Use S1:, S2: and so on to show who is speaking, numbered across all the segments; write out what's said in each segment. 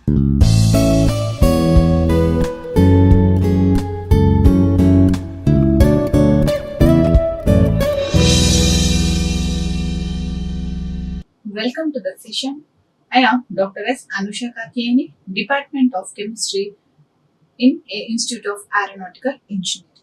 S1: Welcome to the session. I am Dr. S. Anusha Katyayani, Department of Chemistry in Institute of Aeronautical Engineering.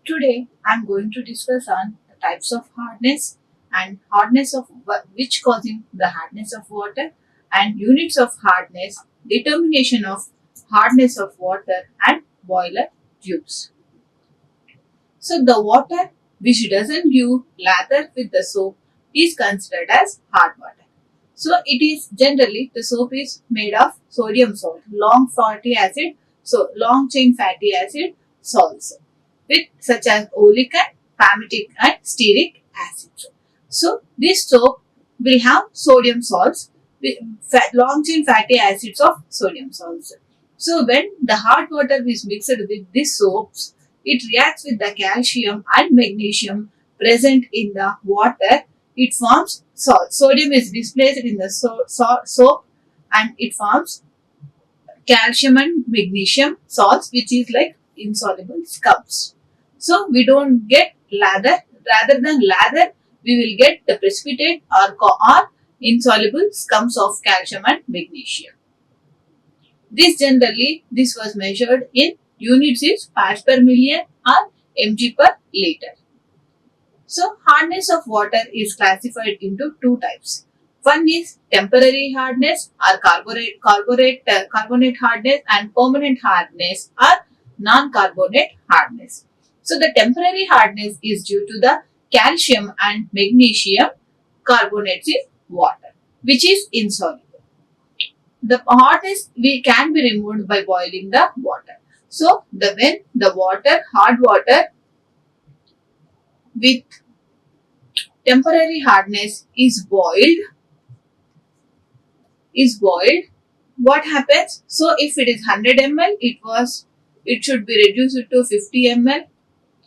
S1: Today, I am going to discuss on the types of hardness and hardness of which causing the hardness of water and units of hardness, determination of hardness of water and boiler tubes. So the water which doesn't give lather with the soap is considered as hard water. So it is generally the soap is made of sodium salt, long fatty acid, so long chain fatty acid salts with such as oleic and palmitic and stearic acid. So this soap will have sodium salts with long chain fatty acids of sodium salts. So when the hard water is mixed with these soaps, it reacts with the calcium and magnesium present in the water. It forms salt. Sodium is displaced in the soap and it forms calcium and magnesium salts, which is like insoluble scums. So we don't get lather. Rather than lather, we will get the precipitate or insoluble scums of calcium and magnesium. This was measured in units is parts per million or mg per liter. So hardness of water is classified into two types. One is temporary hardness or carbonate hardness and permanent hardness or non-carbonate hardness. So the temporary hardness is due to the calcium and magnesium carbonates in water, which is insoluble. The hardness can be removed by boiling the water. So when the hard water with temporary hardness is boiled, what happens? So if it is 100 ml, it should be reduced to 50 ml.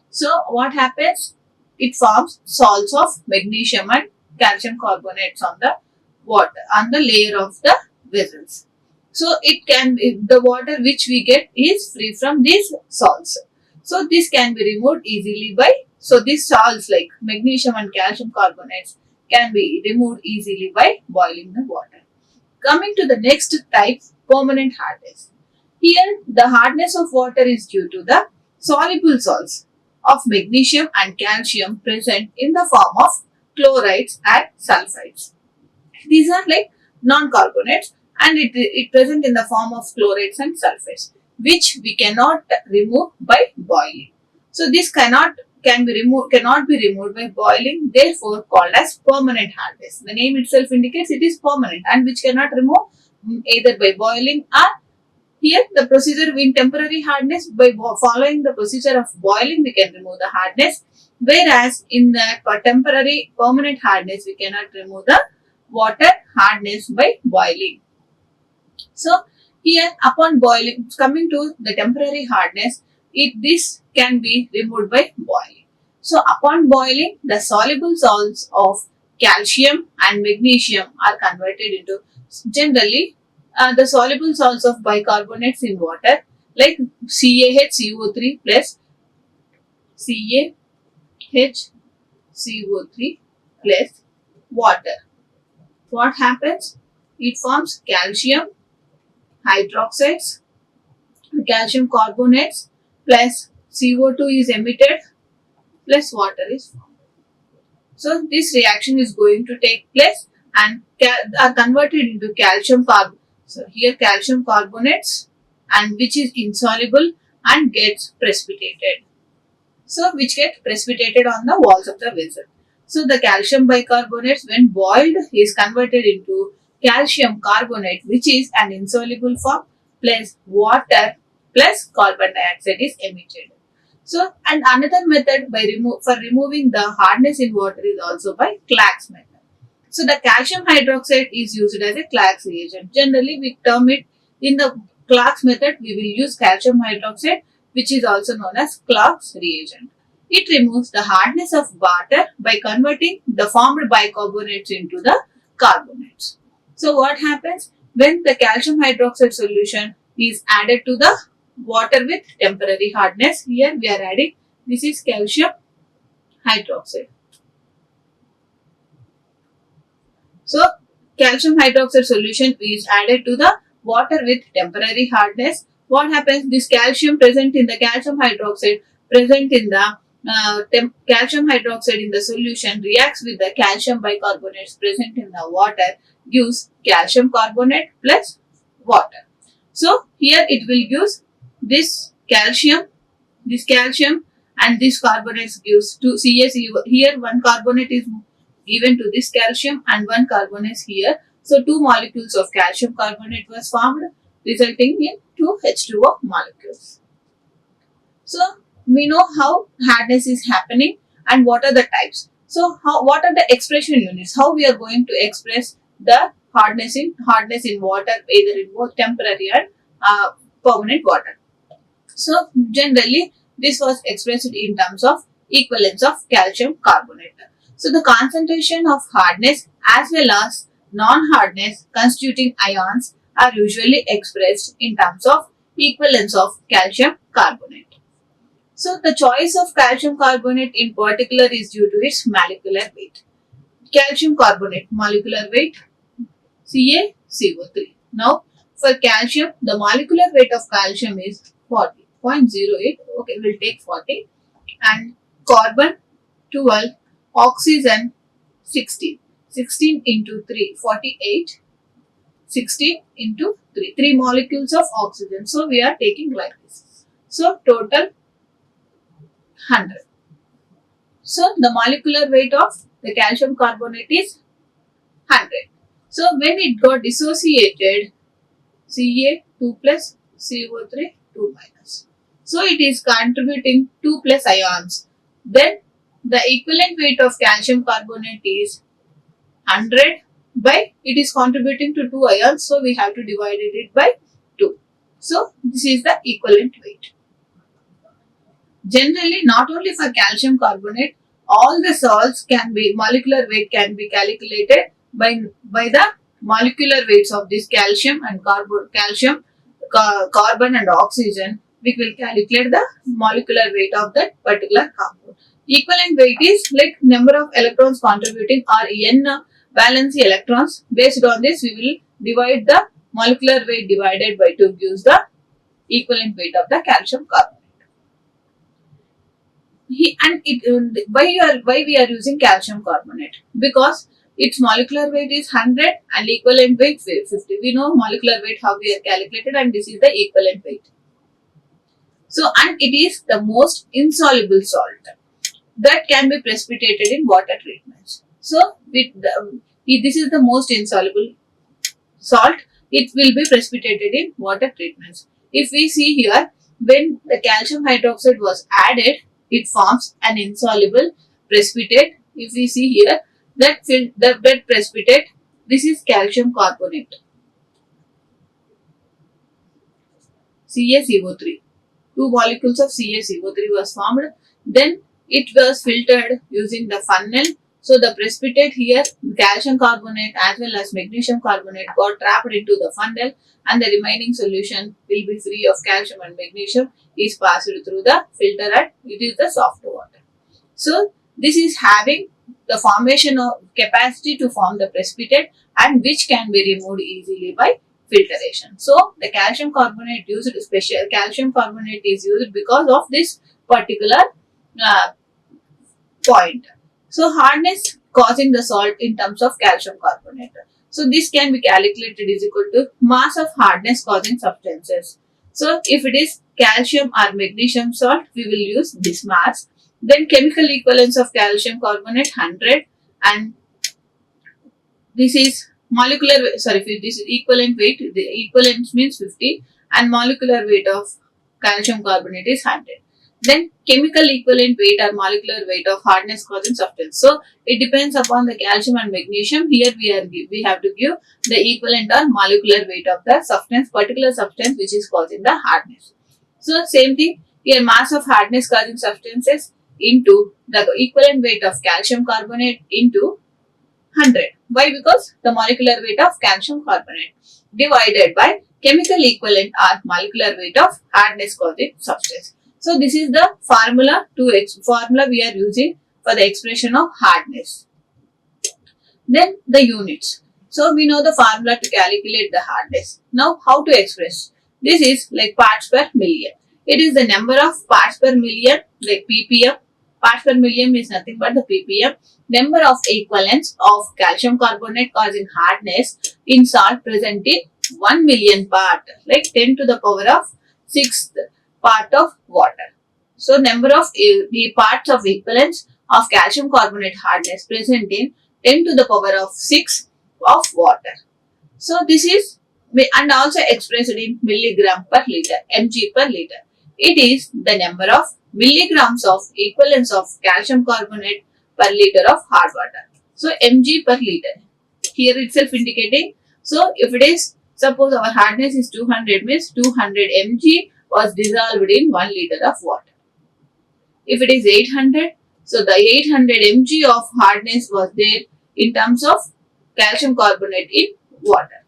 S1: So what happens? It forms salts of magnesium and calcium carbonates on the water, on the layer of the vessels. So the water which we get is free from these salts. So this can be removed easily so these salts like magnesium and calcium carbonates can be removed easily by boiling the water. Coming to the next type, permanent hardness. Here the hardness of water is due to the soluble salts of magnesium and calcium present in the form of chlorides and sulfides. These are like non-carbonates and it present in the form of chlorides and sulfides, which we cannot remove by boiling. So this cannot be removed by boiling, therefore called as permanent hardness. The name itself indicates it is permanent and which cannot remove either by boiling or here the procedure in temporary hardness, by following the procedure of boiling we can remove the hardness, whereas in the temporary permanent hardness we cannot remove the water hardness by boiling. So here upon boiling, coming to the temporary hardness, this can be removed by boiling. So upon boiling, the soluble salts of calcium and magnesium are converted into generally the soluble salts of bicarbonates in water like CaHCO3 plus CaHCO3 plus water. What happens? It forms calcium hydroxides, calcium carbonates plus CO2 is emitted plus water is formed. So this reaction is going to take place and are converted into calcium carbonate. So here calcium carbonates and which is insoluble and gets precipitated. So which get precipitated on the walls of the vessel. So the calcium bicarbonates when boiled is converted into calcium carbonate, which is an insoluble form, plus water plus carbon dioxide is emitted. So and another method for removing the hardness in water is also by Clark's method. So the calcium hydroxide is used as a Clark's reagent. Generally we term it in the Clark's method, we will use calcium hydroxide, which is also known as Clark's reagent. It removes the hardness of water by converting the formed bicarbonates into the carbonates. So what happens? when the calcium hydroxide solution is added to the water with temporary hardness. Here we are adding, this is calcium hydroxide. So calcium hydroxide solution is added to the water with temporary hardness. What happens? This calcium present in the calcium hydroxide present in the calcium hydroxide in the solution reacts with the calcium bicarbonates present in the water, gives calcium carbonate plus water. So here it will gives this calcium and this carbonates gives to CaCO. Here one carbonate is given to this calcium and one carbonate here. So two molecules of calcium carbonate was formed, resulting in two H2O molecules. So we know how hardness is happening and what are the types. So what are the expression units? How we are going to express the hardness in water, either in both temporary and permanent water. So generally this was expressed in terms of equivalence of calcium carbonate. So the concentration of hardness as well as non-hardness constituting ions are usually expressed in terms of equivalence of calcium carbonate. So the choice of calcium carbonate in particular is due to its molecular weight. Calcium carbonate molecular weight CaCO3. Now for calcium, the molecular weight of calcium is 40.08. Okay, we'll take 40. And carbon 12, oxygen 16. 16 into 3, 48. 16 into 3. 3 molecules of oxygen. So we are taking like this. So total 100. So the molecular weight of the calcium carbonate is 100. So when it got dissociated, Ca2 plus CO3 2 minus. So it is contributing 2 plus ions. Then the equivalent weight of calcium carbonate is 100 by, it is contributing to 2 ions, so we have to divide it by 2. So this is the equivalent weight. Generally, not only for calcium carbonate, all the salts can be, molecular weight can be calculated by the molecular weights of this calcium and carbon and oxygen. We will calculate the molecular weight of that particular compound. Equivalent weight is like number of electrons contributing or n valency electrons. Based on this, we will divide the molecular weight divided by 2 gives the equivalent weight of the calcium carbonate. Why we are using calcium carbonate? Because its molecular weight is 100 and equivalent weight 50. We know molecular weight how we are calculated, and this is the equivalent weight. So, and it is the most insoluble salt that can be precipitated in water treatments. So this is the most insoluble salt. It will be precipitated in water treatments. If we see here, when the calcium hydroxide was added, it forms an insoluble precipitate. If we see here, that precipitate, this is calcium carbonate, CaCO3. 2 molecules of CaCO3 was formed. Then it was filtered using the funnel. So the precipitate here, calcium carbonate as well as magnesium carbonate got trapped into the funnel, and the remaining solution will be free of calcium and magnesium, is passed through the filter, and it is the soft water. So this is having the formation of capacity to form the precipitate, and which can be removed easily by filtration. So the calcium carbonate used, special calcium carbonate is used because of this particular point. So hardness causing the salt in terms of calcium carbonate. So this can be calculated is equal to mass of hardness causing substances. So if it is calcium or magnesium salt, we will use this mass. Then chemical equivalence of calcium carbonate 100, and this is this is equivalent weight. The equivalence means 50, and molecular weight of calcium carbonate is 100. Then chemical equivalent weight or molecular weight of hardness causing substance. So it depends upon the calcium and magnesium. Here we have to give the equivalent or molecular weight of the substance, particular substance which is causing the hardness. So same thing here, mass of hardness causing substances into the equivalent weight of calcium carbonate into 100. Why? Because the molecular weight of calcium carbonate divided by chemical equivalent or molecular weight of hardness causing substance. So this is the formula we are using for the expression of hardness. Then the units. So we know the formula to calculate the hardness. Now how to express? This is like parts per million. It is the number of parts per million, like ppm. Parts per million is nothing but the ppm. Number of equivalents of calcium carbonate causing hardness in salt present in 1 million part, like 10 to the power of 6th part of water. So number of the parts of equivalents of calcium carbonate hardness present in 10 to the power of 6 of water. So this is, and also expressed in milligram per liter, mg per liter. It is the number of milligrams of equivalence of calcium carbonate per liter of hard water. So mg per liter. Here itself indicating. So if it is, suppose our hardness is 200, means 200 mg was dissolved in 1 liter of water. If it is 800, so the 800 mg of hardness was there in terms of calcium carbonate in water.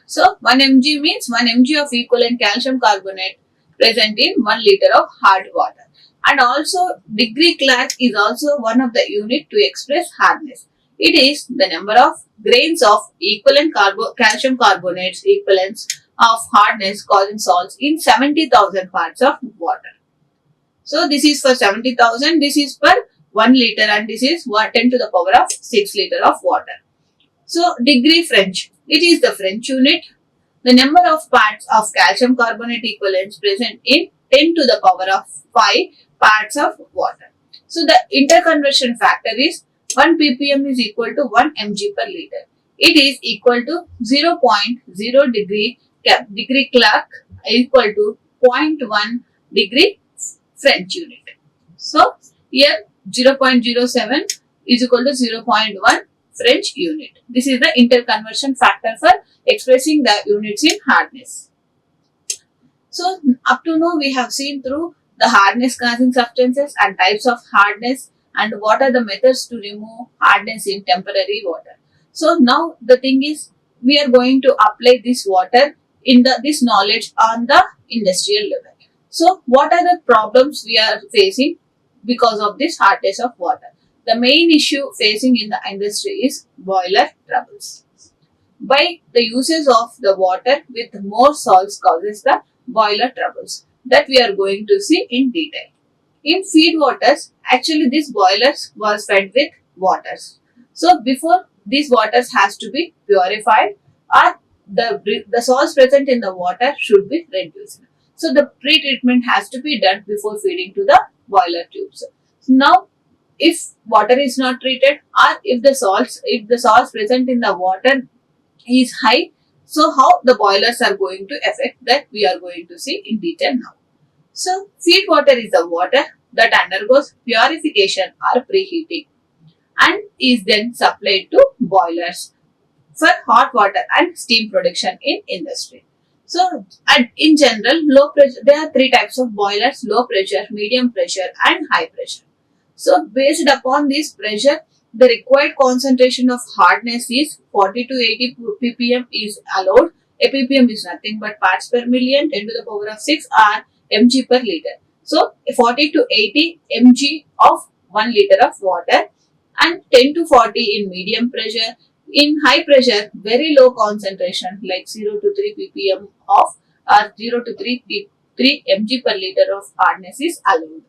S1: So 1 mg means 1 mg of equivalent calcium carbonate present in 1 liter of hard water. And also degree Clark is also one of the unit to express hardness. It is the number of grains of equivalent calcium carbonates equivalents of hardness causing salts in 70,000 parts of water. So this is for 70,000, this is per 1 liter, and this is 10 to the power of 6 liter of water. So degree French, it is the French unit. The number of parts of calcium carbonate equivalents present in 10 to the power of 5 parts of water. So the interconversion factor is 1 ppm is equal to 1 mg per liter. It is equal to 0.0 degree Clark equal to 0.1 degree French unit. So here 0.07 is equal to 0.1 French unit. This is the interconversion factor for expressing the units in hardness. So up to now we have seen through the hardness causing substances and types of hardness and what are the methods to remove hardness in temporary water. So now the thing is, we are going to apply this water in this knowledge on the industrial level. So what are the problems we are facing because of this hardness of water? The main issue facing in the industry is boiler troubles. By the uses of the water with more salts causes the boiler troubles that we are going to see in detail. In feed waters, actually this boilers was fed with waters. So before these waters has to be purified, or the salts present in the water should be reduced. So the pre-treatment has to be done before feeding to the boiler tubes. Now, if water is not treated, or if the salts present in the water is high, so how the boilers are going to affect, that we are going to see in detail now. So feed water is the water that undergoes purification or preheating and is then supplied to boilers for hot water and steam production in industry. So, in general, low pressure, there are 3 types of boilers: low pressure, medium pressure and high pressure. So, based upon this pressure, the required concentration of hardness is 40 to 80 ppm is allowed. A ppm is nothing but parts per million, 10 to the power of 6 or mg per liter. So, 40 to 80 mg of 1 liter of water and 10 to 40 in medium pressure. In high pressure, very low concentration like 0 to 3 ppm of or 0 to 3 mg per liter of hardness is allowed.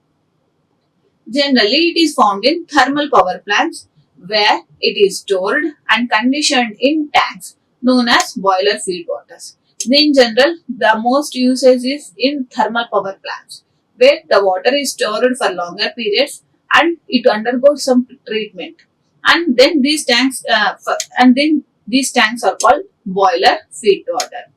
S1: Generally, it is found in thermal power plants where it is stored and conditioned in tanks known as boiler feed waters. In general, the most usage is in thermal power plants where the water is stored for longer periods and it undergoes some treatment. And then these tanks are called boiler feed water.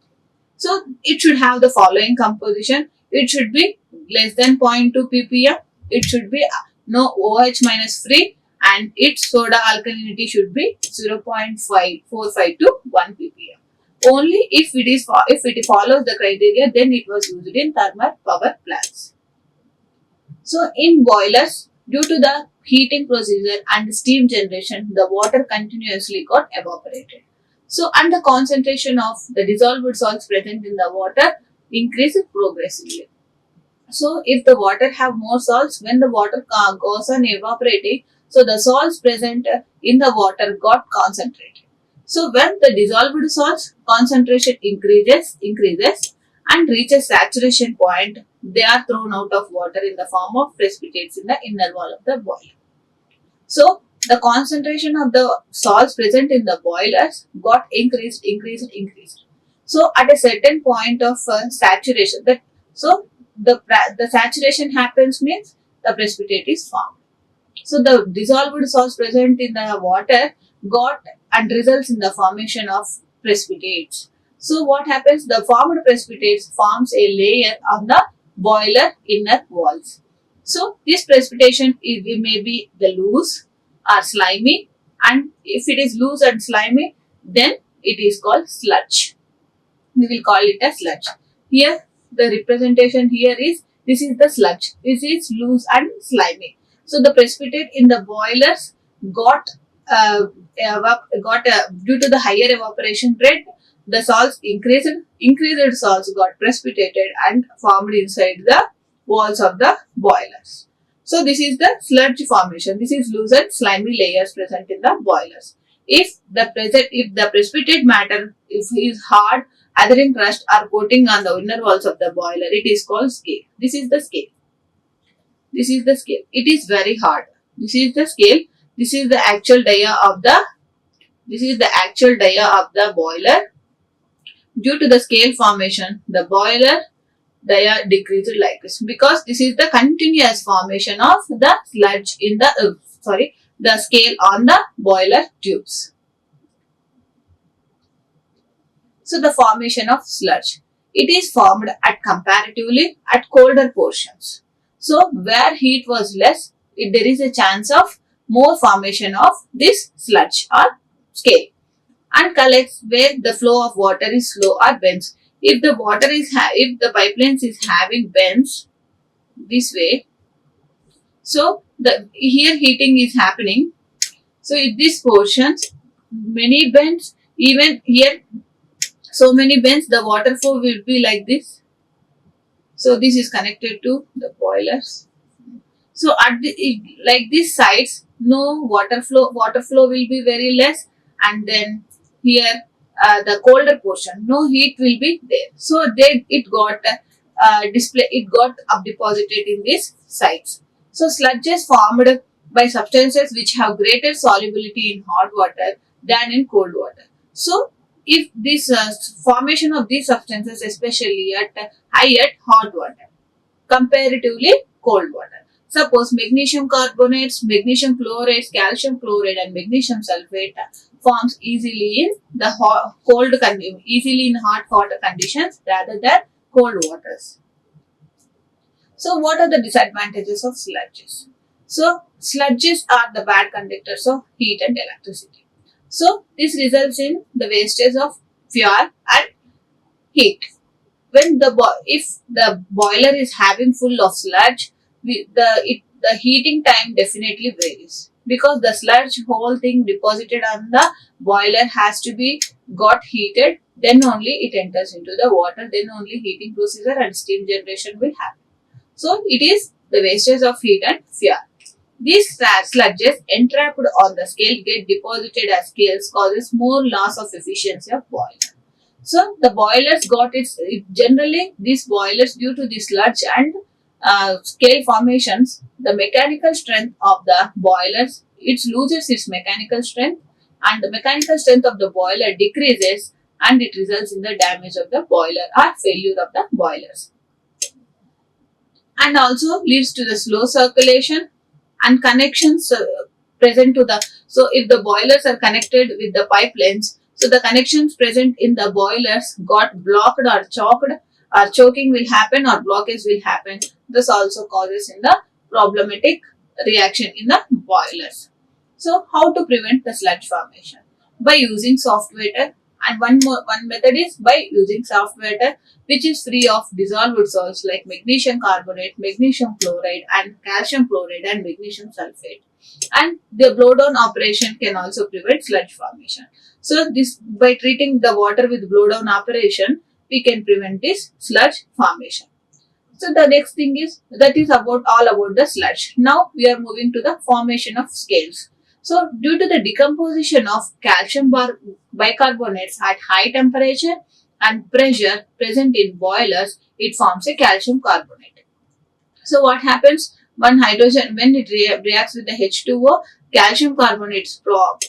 S1: So it should have the following composition. It should be less than 0.2 ppm. It should be no OH minus free, and its soda alkalinity should be 0.545 to 1 ppm. Only if it follows the criteria, then it was used in thermal power plants. So in boilers, Due to the heating procedure and steam generation, the water continuously got evaporated. So, and the concentration of the dissolved salts present in the water increased progressively. So, if the water have more salts, when the water goes on evaporating, so the salts present in the water got concentrated. So, when the dissolved salts concentration increases and reaches saturation point, they are thrown out of water in the form of precipitates in the inner wall of the boiler. So, the concentration of the salts present in the boilers got increased. So, at a certain point of saturation, so the saturation happens means the precipitate is formed. So, the dissolved salts present in the water got and results in the formation of precipitates. So, what happens? The formed precipitates forms a layer on the boiler inner walls. So, this precipitation it may be the loose or slimy, and if it is loose and slimy, then it is called sludge. We will call it as sludge. Here, the representation here is this is the sludge. This is loose and slimy. So, the precipitate in the boilers got due to the higher evaporation rate, the salts increased salts got precipitated and formed inside the walls of the boilers. So, this is the sludge formation. This is loose and slimy layers present in the boilers. If the precipitate matter if is hard, either in crust or coating on the inner walls of the boiler, it is called scale. This is the scale. This is the scale. It is very hard. This is the scale. This is the actual dia of the boiler. Due to the scale formation, the boiler dia decreased like this because this is the continuous formation of the sludge in the scale on the boiler tubes. So, the formation of sludge. It is formed at colder portions. So, where heat was less, there is a chance of more formation of this sludge or scale, and collects where the flow of water is slow or bends. If the if the pipelines is having bends this way, so the here heating is happening. So, in these portions, many bends, even here so many bends, the water flow will be like this. So, this is connected to the boilers. So, at like these sides, no water flow will be very less, and then here the colder portion, no heat will be there. So, it got deposited in these sides. So, sludges formed by substances which have greater solubility in hot water than in cold water. So, if this formation of these substances, especially at hot water, comparatively cold water. Suppose magnesium carbonates, magnesium chlorates, calcium chloride, and magnesium sulfate forms easily in the easily in hot water conditions rather than cold waters. So, what are the disadvantages of sludges? So, sludges are the bad conductors of heat and electricity. So, this results in the wastage of fuel and heat. If the boiler is having full of sludge, the heating time definitely varies because the sludge whole thing deposited on the boiler has to be got heated, then only it enters into the water, then only heating procedure and steam generation will happen. So, it is the wastage of heat and fuel. These sludges entrapped on the scale get deposited as scales causes more loss of efficiency of boiler. So, the boilers generally these boilers due to the sludge and scale formations, the mechanical strength of the boilers, it loses its mechanical strength, and the mechanical strength of the boiler decreases, and it results in the damage of the boiler or failure of the boilers, and also leads to the slow circulation and connections present to the. So, if the boilers are connected with the pipelines, so the connections present in the boilers got blocked or choked, or choking will happen or blockage will happen. This also causes in the problematic reaction in the boilers. So, how to prevent the sludge formation? By using soft water And one method is by using soft water, which is free of dissolved salts like magnesium carbonate, magnesium chloride, and calcium chloride and magnesium sulfate. And the blowdown operation can also prevent sludge formation. So this, by treating the water with blowdown operation, we can prevent this sludge formation. So the next thing is, that is about all about the sludge. Now we are moving to the formation of scales. So due to the decomposition of bicarbonates at high temperature and pressure present in boilers, it forms a calcium carbonate. So what happens when hydrogen, when it reacts with the H2O, calcium carbonates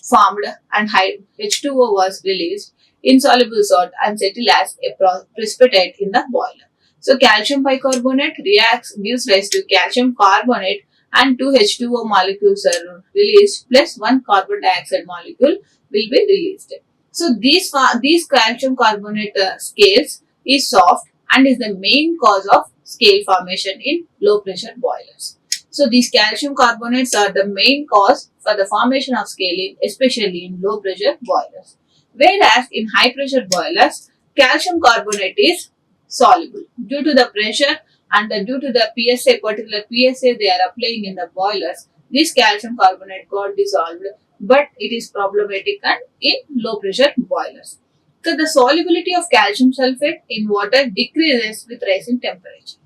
S1: formed and H2O was released, insoluble salt and settle as a precipitate in the boiler. So calcium bicarbonate reacts, gives rise to calcium carbonate, and two H2O molecules are released plus one carbon dioxide molecule will be released. So these calcium carbonate scales is soft and is the main cause of scale formation in low pressure boilers. So these calcium carbonates are the main cause for the formation of scaling, especially in low pressure boilers. Whereas in high pressure boilers, calcium carbonate is soluble due to the pressure and due to the PSA, particular PSA they are applying in the boilers. This calcium carbonate got dissolved, but it is problematic and in low pressure boilers. So the solubility of calcium sulfate in water decreases with rising temperature.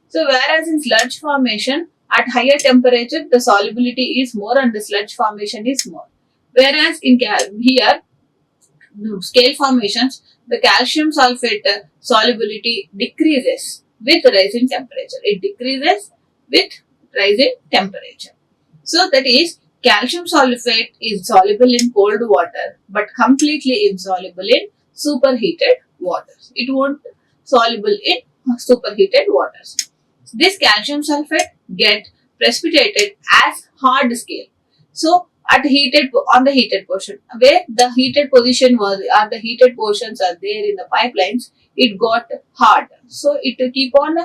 S1: So whereas in sludge formation at higher temperature the solubility is more and the sludge formation is more. Whereas in here scale formations, the calcium sulfate solubility decreases with rising temperature. It decreases with rising temperature. So that is, calcium sulfate is soluble in cold water but completely insoluble in superheated waters. It won't soluble in superheated waters. This calcium sulfate get precipitated as hard scale. So at heated, on the heated portion, where the heated position was, or the heated portions are there in the pipelines, it got hard. So it keep on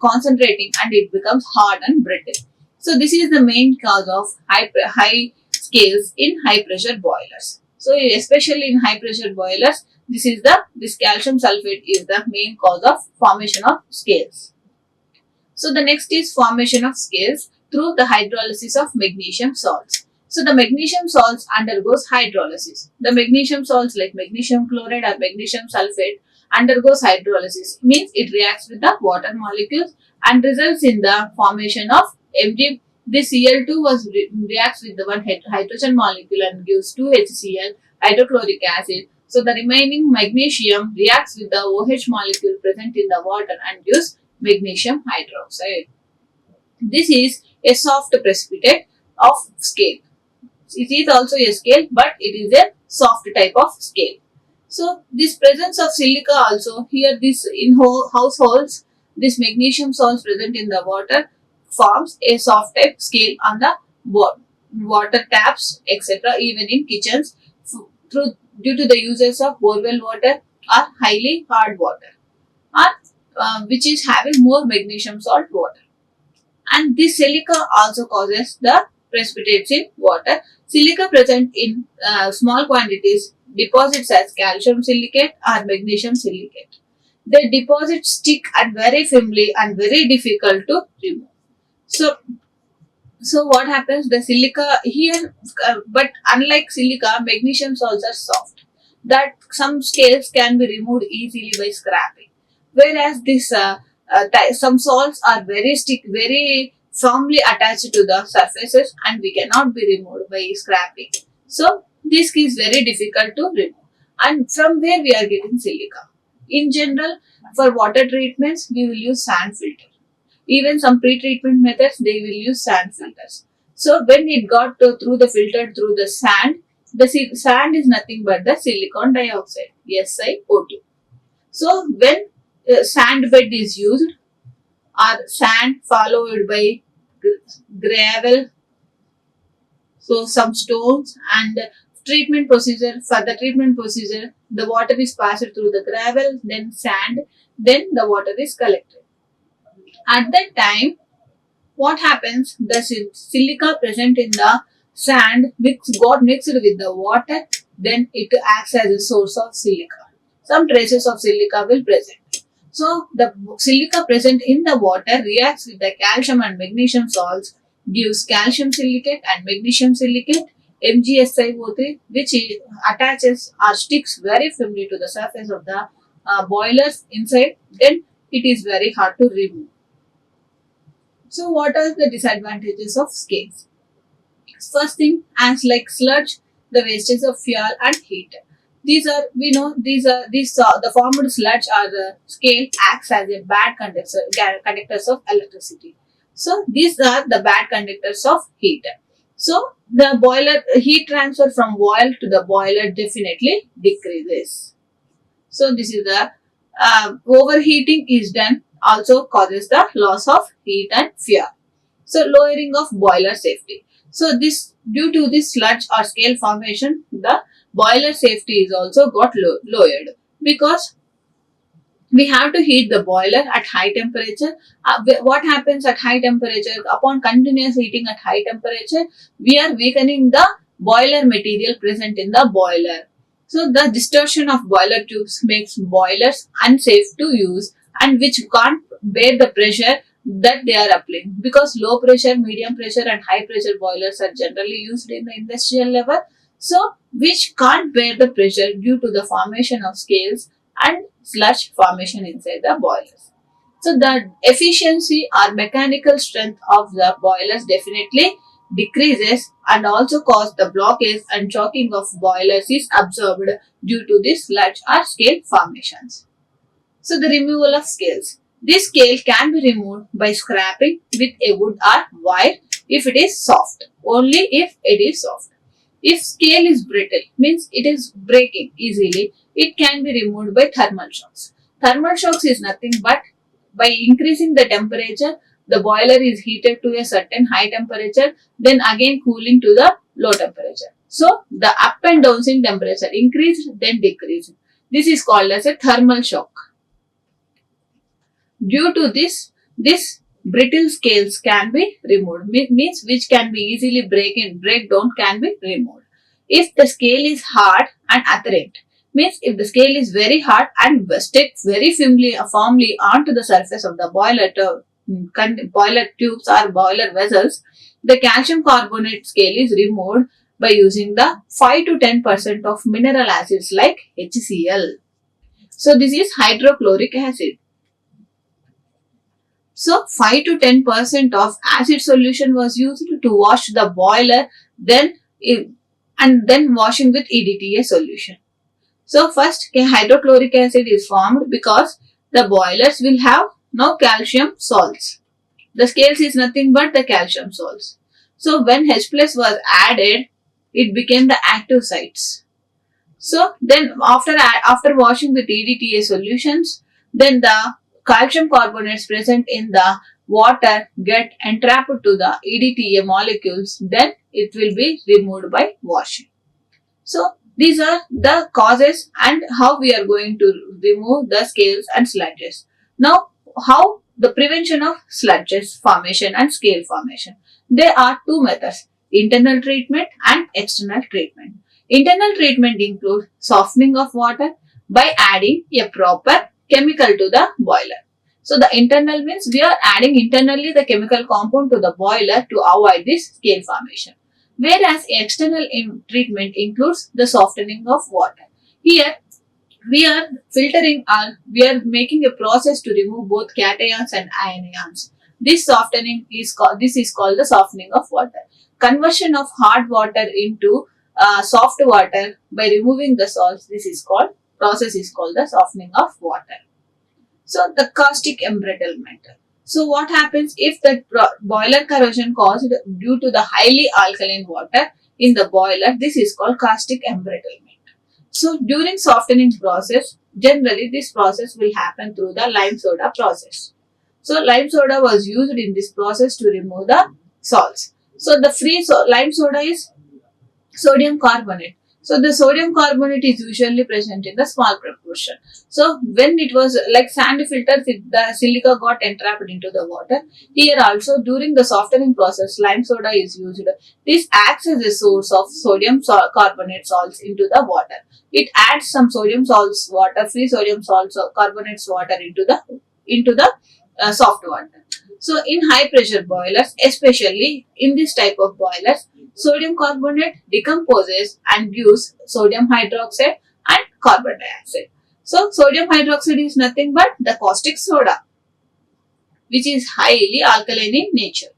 S1: concentrating and it becomes hard and brittle. So this is the main cause of high scales in high pressure boilers. So especially in high pressure boilers, this calcium sulfate is the main cause of formation of scales. So the next is formation of scales through the hydrolysis of magnesium salts. So the magnesium salts undergoes hydrolysis. The magnesium salts like magnesium chloride or magnesium sulfate undergoes hydrolysis, means it reacts with the water molecules and results in the formation of Mg. This Cl2 reacts with the one hydrogen molecule and gives 2 HCl, hydrochloric acid. So the remaining magnesium reacts with the OH molecule present in the water and gives magnesium hydroxide. This is a soft precipitate of scale. It is also a scale, but it is a soft type of scale. So this presence of silica also, here this in households, this magnesium salts present in the water forms a soft type scale on the water taps, etc. Even in kitchens, due to the uses of borewell water or highly hard water, or which is having more magnesium salt water. And this silica also causes the precipitates in water. Silica present in small quantities deposits as calcium silicate or magnesium silicate. The deposits stick and very firmly and very difficult to remove. So what happens? The silica here, but unlike silica, magnesium salts are soft. That some scales can be removed easily by scraping. Whereas this some salts are very firmly attached to the surfaces and we cannot be removed by scraping. So this is very difficult to remove. And from where we are getting silica? In general, for water treatments, we will use sand filter. Even some pre-treatment methods, they will use sand filters. So when it got through the filter through the sand is nothing but the silicon dioxide, SiO2. So when sand bed is used, or sand followed by gravel, so some stones, and treatment procedure, for the treatment procedure the water is passed through the gravel, then sand, then the water is collected. At that time what happens, the silica present in the sand got mixed with the water, then it acts as a source of silica. Some traces of silica will present. So the silica present in the water reacts with the calcium and magnesium salts, gives calcium silicate and magnesium silicate, MgSiO3, which attaches or sticks very firmly to the surface of the boilers inside. Then it is very hard to remove. So what are the disadvantages of scales? First thing, as like sludge, the wastage of fuel and heat. These are, we know, the formed sludge or the scale acts as a bad conductors of electricity. So these are the bad conductors of heat. So the boiler heat transfer from oil to the boiler definitely decreases. So this is the overheating is done, also causes the loss of heat and fuel. So lowering of boiler safety. So this, due to this sludge or scale formation, the boiler safety is also got lowered, because we have to heat the boiler at high temperature. What happens at high temperature? Upon continuous heating at high temperature, we are weakening the boiler material present in the boiler. So the distortion of boiler tubes makes boilers unsafe to use, and which can't bear the pressure that they are applying, because low pressure, medium pressure and high pressure boilers are generally used in the industrial level, so which can't bear the pressure due to the formation of scales and sludge formation inside the boilers. So the efficiency or mechanical strength of the boilers definitely decreases, and also cause the blockage and choking of boilers is observed due to this sludge or scale formations. So the removal of scales. This scale can be removed by scraping with a wood or wire if it is soft. Only if it is soft. If scale is brittle, means it is breaking easily, it can be removed by thermal shocks. Thermal shocks is nothing but by increasing the temperature, the boiler is heated to a certain high temperature, then again cooling to the low temperature. So the up and downs in temperature increase, then decrease. This is called as a thermal shock. Due to this brittle scales can be removed, means which can be easily break down can be removed. If the scale is hard and adherent, means if the scale is very hard and sticks very firmly onto the surface of the boiler tubes or boiler vessels, the calcium carbonate scale is removed by using the 5 to 10% of mineral acids like HCl. So this is hydrochloric acid. So 5 to 10% of acid solution was used to wash the boiler, and then washing with EDTA solution. So first hydrochloric acid is formed because the boilers will have no calcium salts. The scales is nothing but the calcium salts. So when H plus was added, it became the active sites. So then after washing with EDTA solutions, then the calcium carbonates present in the water get entrapped to the EDTA molecules, then it will be removed by washing. So these are the causes and how we are going to remove the scales and sludges. Now how the prevention of sludges formation and scale formation. There are two methods: internal treatment and external treatment. Internal treatment includes softening of water by adding a proper chemical to the boiler. So the internal means we are adding internally the chemical compound to the boiler to avoid this scale formation. Whereas external treatment includes the softening of water. Here we are filtering or we are making a process to remove both cations and anions. This is called the softening of water. Conversion of hard water into soft water by removing the salts. This is called process is called the softening of water. So the caustic embrittlement. So what happens if the boiler corrosion caused due to the highly alkaline water in the boiler? This is called caustic embrittlement. So during softening process, generally this process will happen through the lime soda process. So lime soda was used in this process to remove the salts. So the free lime soda is sodium carbonate. So the sodium carbonate is usually present in the small proportion. So when it was like sand filters, the silica got entrapped into the water. Here also during the softening process, lime soda is used. This acts as a source of sodium carbonate salts into the water. It adds some sodium salts water, free sodium salts or carbonates water into the soft water. So in high pressure boilers, especially in this type of boilers, sodium carbonate decomposes and gives sodium hydroxide and carbon dioxide. So sodium hydroxide is nothing but the caustic soda, which is highly alkaline in nature.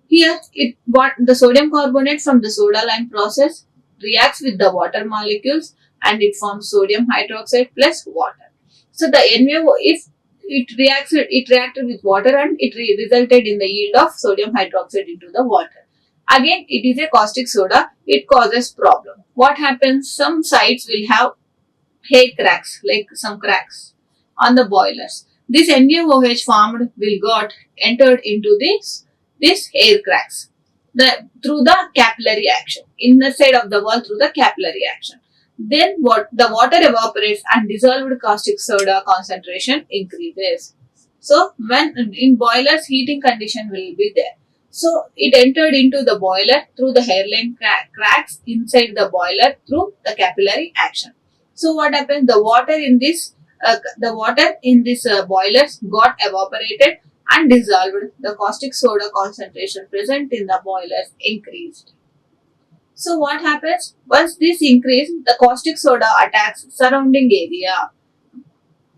S1: Here, what the sodium carbonate from the soda lime process reacts with the water molecules and it forms sodium hydroxide plus water. So the NaO, if it reacted with water and it resulted in the yield of sodium hydroxide into the water. Again, it is a caustic soda. It causes problem. What happens? Some sites will have hair cracks, like some cracks on the boilers. This NaOH formed will got entered into this hair cracks through the capillary action, inner side of the wall through the capillary action. Then what the water evaporates and dissolved caustic soda concentration increases. So when in boilers, heating condition will be there. So it entered into the boiler through the hairline cracks inside the boiler through the capillary action. So what happens? The water in this boilers got evaporated and dissolved. The caustic soda concentration present in the boilers increased. So what happens? Once this increase, the caustic soda attacks surrounding area.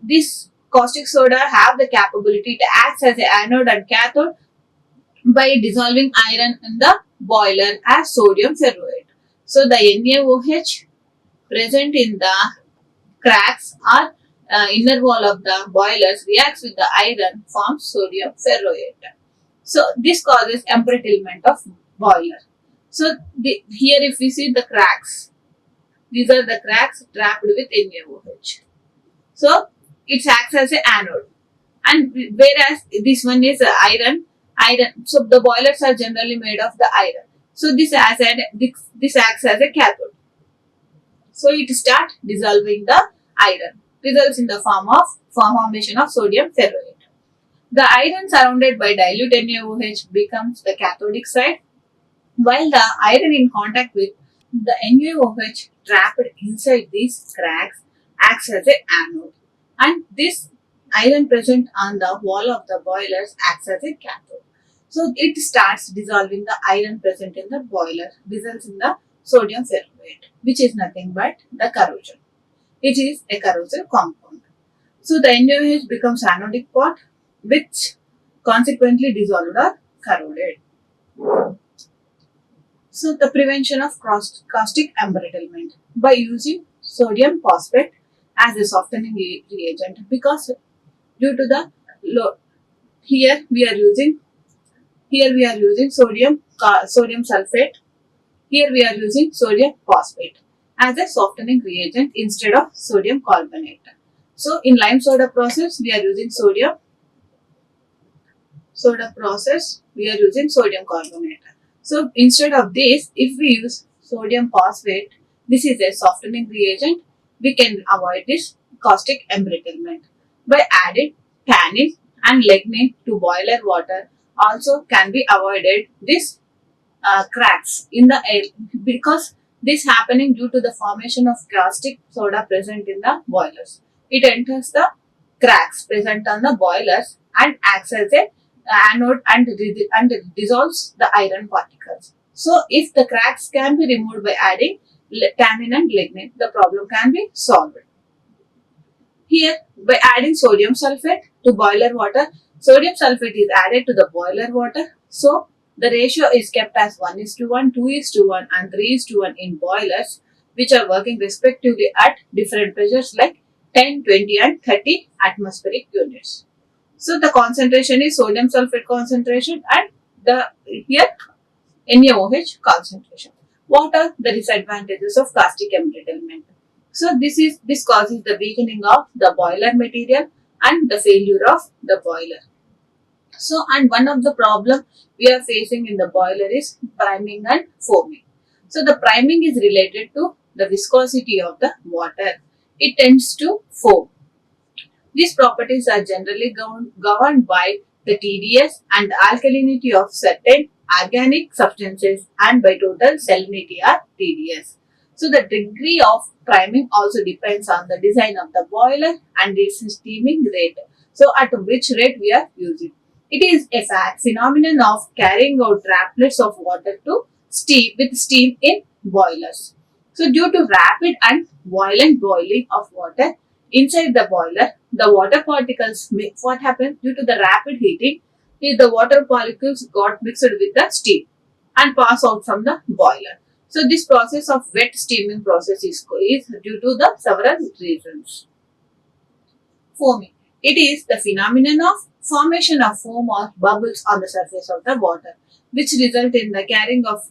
S1: This caustic soda have the capability to act as an anode and cathode by dissolving iron in the boiler as sodium ferroate. So the NaOH present in the cracks or inner wall of the boilers reacts with the iron, forms sodium ferroate. So this causes embrittlement of boiler. So here if we see the cracks, these are the cracks trapped with NaOH. So it acts as an anode, and whereas this one is iron. So the boilers are generally made of the iron. So this acts as a cathode. So it starts dissolving the iron, results in the formation of sodium ferroate. The iron surrounded by dilute NaOH becomes the cathodic side, while the iron in contact with the NaOH trapped inside these cracks acts as an anode, and this iron present on the wall of the boilers acts as a cathode. So it starts dissolving the iron present in the boiler, results in the sodium ferroate, which is nothing but the corrosion. It is a corrosive compound. So the NaOH becomes anodic part, which consequently dissolved or corroded. So the prevention of caustic embrittlement by using sodium phosphate as a softening reagent, because due to the low, here we are using sodium sulfate. Here we are using sodium phosphate as a softening reagent instead of sodium carbonate. So in lime soda process we are using sodium carbonate. So instead of this, if we use sodium phosphate, this is a softening reagent, we can avoid this caustic embrittlement by adding tannin and lignin to boiler water. Also can be avoided this cracks in the air, because this happening due to the formation of caustic soda present in the boilers. It enters the cracks present on the boilers and acts as a anode and dissolves the iron particles. So if the cracks can be removed by adding tannin and lignin, the problem can be solved. Here, by adding sodium sulfate to boiler water, sodium sulfate is added to the boiler water. So the ratio is kept as 1:1, 2:1 and 3:1 in boilers, which are working respectively at different pressures like 10, 20 and 30 atmospheric units. So the concentration is sodium sulfate concentration and the here NaOH concentration. What are the disadvantages of caustic embrittlement? So this causes the weakening of the boiler material and the failure of the boiler. So and one of the problem we are facing in the boiler is priming and foaming. So the priming is related to the viscosity of the water. It tends to foam. These properties are generally governed by the TDS and alkalinity of certain organic substances and by total salinity or TDS. So the degree of priming also depends on the design of the boiler and its steaming rate. So at which rate we are using. It is a phenomenon of carrying out droplets of water to steam with steam in boilers. So due to rapid and violent boiling of water inside the boiler, the water particles mix. What happens due to the rapid heating? The water particles got mixed with the steam and pass out from the boiler. So this process of wet steaming process is due to the several reasons. Foaming. It is the phenomenon of formation of foam or bubbles on the surface of the water, which result in the carrying of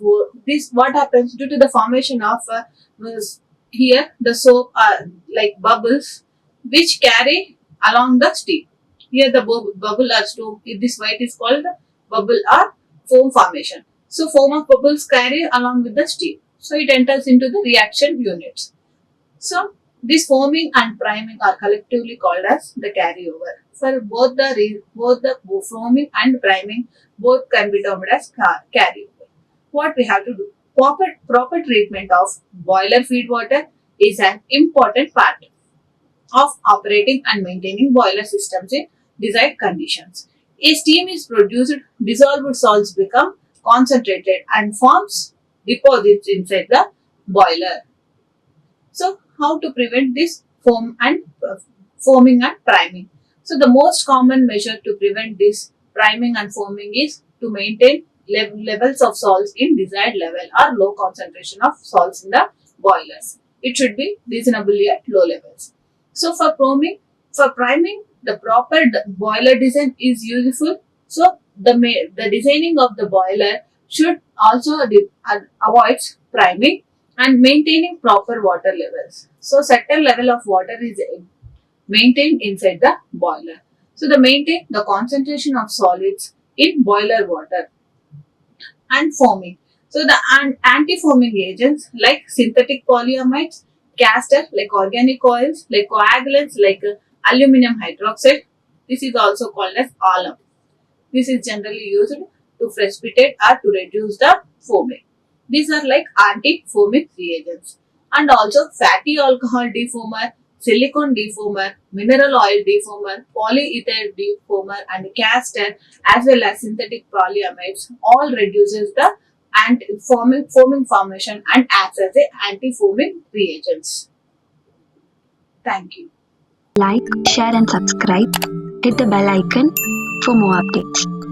S1: this. What happens due to the formation of here the soap are like bubbles which carry along the steam. Here the bubble or steam. This white is called bubble or foam formation. So foam of bubbles carry along with the steam. So it enters into the reaction units. So this foaming and priming are collectively called as the carryover. For both the foaming and priming, both can be termed as carryover. What we have to do? Proper treatment of boiler feed water is an important part of operating and maintaining boiler systems in desired conditions. A steam is produced, dissolved salts become concentrated and forms deposits inside the boiler. So, how to prevent this foaming and priming? So, the most common measure to prevent this priming and foaming is to maintain levels of salts in desired level or low concentration of salts in the boilers. It should be reasonably at low levels. So, for priming, the proper boiler design is useful. So, the designing of the boiler should also avoid priming and maintaining proper water levels. So certain level of water is maintained inside the boiler. So the maintain the concentration of solids in boiler water and foaming. So the anti-foaming agents like synthetic polyamides, castor like organic oils, like coagulants like aluminum hydroxide. This is also called as alum. This is generally used to precipitate or to reduce the foaming. These are like anti-foaming reagents. And also fatty alcohol defoamer, silicone defoamer, mineral oil defoamer, polyether defoamer and castor as well as synthetic polyamides all reduces the foaming formation and acts as a anti-foaming reagents. Thank you.
S2: Like, share and subscribe. Hit the bell icon for more updates.